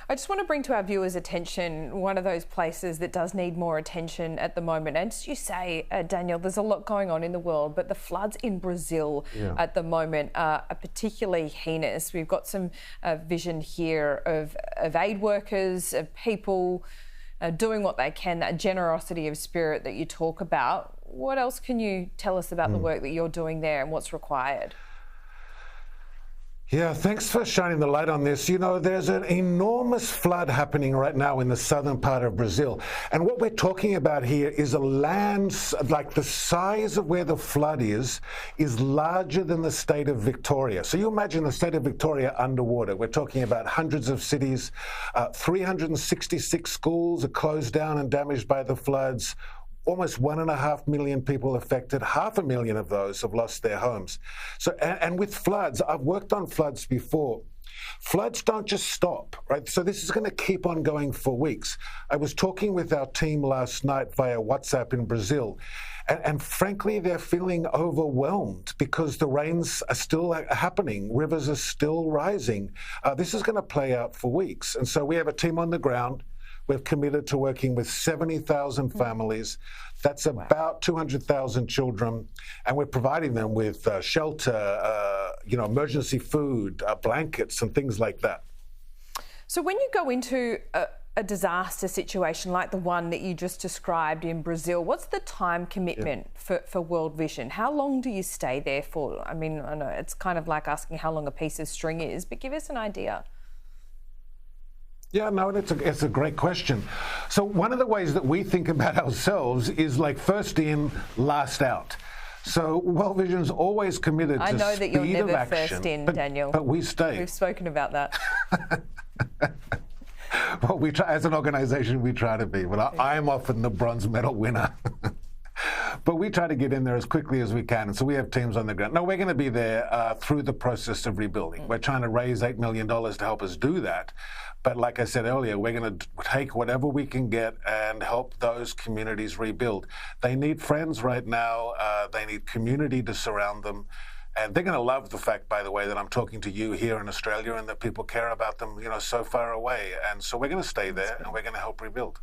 I just want to bring to our viewers' attention one of those places that does need more attention at the moment. And as you say, Daniel, there's a lot going on in the world, but the floods in Brazil at the moment are particularly heinous. We've got some vision here of aid workers, of people doing what they can, that generosity of spirit that you talk about. What else can you tell us about the work that you're doing there and what's required? Yeah, thanks for shining the light on this. You know, there's an enormous flood happening right now in the southern part of Brazil. And what we're talking about here is a land, like the size of where the flood is larger than the state of Victoria. So you imagine the state of Victoria underwater. We're talking about hundreds of cities, 366 schools are closed down and damaged by the floods. Almost 1.5 million people affected. 500,000 of those have lost their homes. So, and with floods, I've worked on floods before. Floods don't just stop, right? So this is going to keep on going for weeks. I was talking with our team last night via WhatsApp in Brazil, and frankly, they're feeling overwhelmed because the rains are still happening. Rivers are still rising. This is going to play out for weeks. And so we have a team on the ground. We've committed to working with 70,000 families. That's about 200,000 children, and we're providing them with shelter, emergency food, blankets, and things like that. So when you go into a disaster situation like the one that you just described in Brazil, what's the time commitment for World Vision? How long do you stay there for? I mean, I know it's kind of like asking how long a piece of string is, but give us an idea. Yeah, no, it's a great question. So one of the ways that we think about ourselves is like first in, last out. So World Vision's always committed to speed of action. I know that you're never first in, Daniel. But we stay. We've spoken about that. Well, we try, as an organisation, we try to be. But I am often the bronze medal winner. But we try to get in there as quickly as we can. And so we have teams on the ground. No, we're going to be there through the process of rebuilding. We're trying to raise $8 million to help us do that. But like I said earlier, we're going to take whatever we can get and help those communities rebuild. They need friends right now. They need community to surround them. And they're going to love the fact, by the way, that I'm talking to you here in Australia and that people care about them, so far away. And so we're going to stay there and we're going to help rebuild.